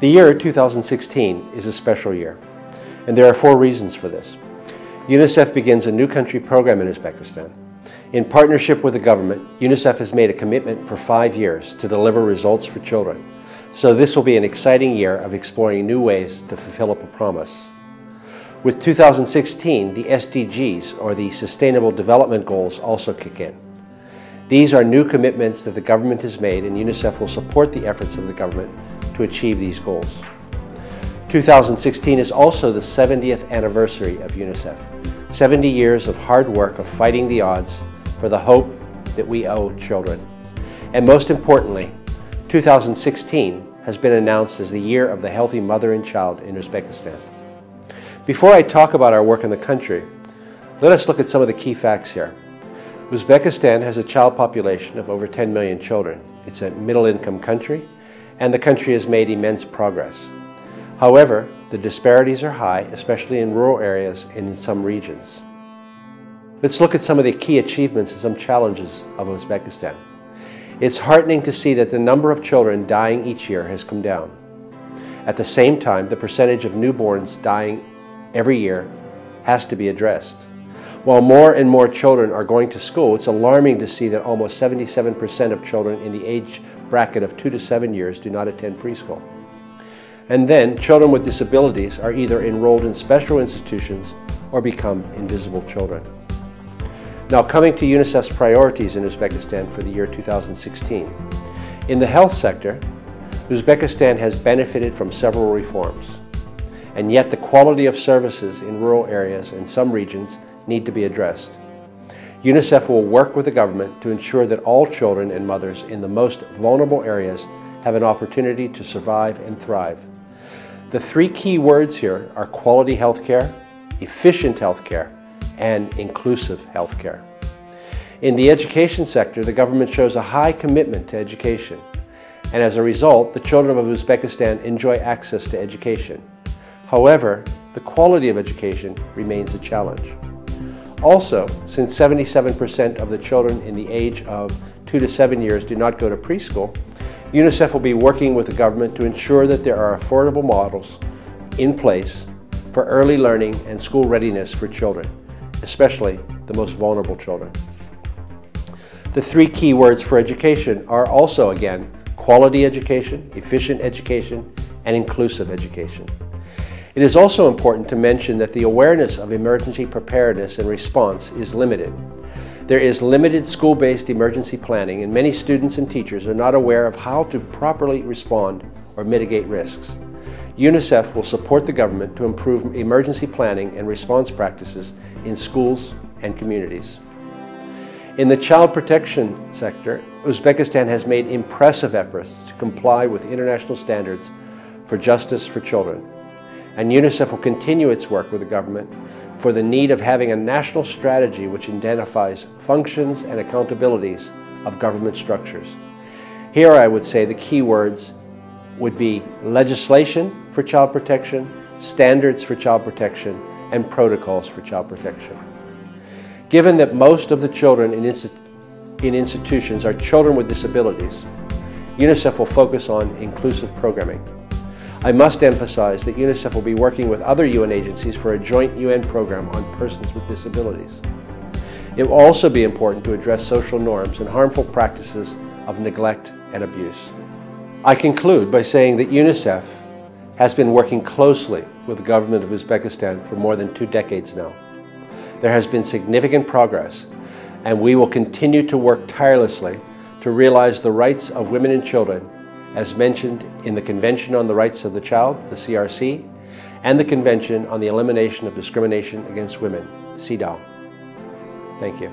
The year 2016 is a special year, and there are 4 reasons for this. UNICEF begins a new country program in Uzbekistan. In partnership with the government, UNICEF has made a commitment for 5 years to deliver results for children. So this will be an exciting year of exploring new ways to fulfill a promise. With 2016, the SDGs, or the Sustainable Development Goals, also kick in. These are new commitments that the government has made, and UNICEF will support the efforts of the government to achieve these goals. 2016 is also the 70th anniversary of UNICEF. 70 years of hard work of fighting the odds for the hope that we owe children. And most importantly, 2016 has been announced as the year of the healthy mother and child in Uzbekistan. Before I talk about our work in the country, let us look at some of the key facts here. Uzbekistan has a child population of over 10 million children. It's a middle-income country, and the country has made immense progress. However, the disparities are high, especially in rural areas and in some regions. Let's look at some of the key achievements and some challenges of Uzbekistan. It's heartening to see that the number of children dying each year has come down. At the same time, the percentage of newborns dying every year has to be addressed. While more and more children are going to school, it's alarming to see that almost 77% of children in the age bracket of 2 to 7 years do not attend preschool. And then, children with disabilities are either enrolled in special institutions or become invisible children. Now, coming to UNICEF's priorities in Uzbekistan for the year 2016. In the health sector, Uzbekistan has benefited from several reforms, and yet the quality of services in rural areas and some regions need to be addressed. UNICEF will work with the government to ensure that all children and mothers in the most vulnerable areas have an opportunity to survive and thrive. The 3 key words here are quality healthcare, efficient healthcare, and inclusive healthcare. In the education sector, the government shows a high commitment to education, and as a result, the children of Uzbekistan enjoy access to education. However, the quality of education remains a challenge. Also, since 77% of the children in the age of 2 to 7 years do not go to preschool, UNICEF will be working with the government to ensure that there are affordable models in place for early learning and school readiness for children, especially the most vulnerable children. The 3 key words for education are also, again, quality education, efficient education, and inclusive education. It is also important to mention that the awareness of emergency preparedness and response is limited. There is limited school-based emergency planning, and many students and teachers are not aware of how to properly respond or mitigate risks. UNICEF will support the government to improve emergency planning and response practices in schools and communities. In the child protection sector, Uzbekistan has made impressive efforts to comply with international standards for justice for children, and UNICEF will continue its work with the government for the need of having a national strategy which identifies functions and accountabilities of government structures. Here I would say the key words would be legislation for child protection, standards for child protection, and protocols for child protection. Given that most of the children in institutions are children with disabilities, UNICEF will focus on inclusive programming. I must emphasize that UNICEF will be working with other UN agencies for a joint UN program on persons with disabilities. It will also be important to address social norms and harmful practices of neglect and abuse. I conclude by saying that UNICEF has been working closely with the government of Uzbekistan for more than 2 decades now. There has been significant progress, and we will continue to work tirelessly to realize the rights of women and children as mentioned in the Convention on the Rights of the Child, the CRC, and the Convention on the Elimination of Discrimination Against Women, CEDAW. Thank you.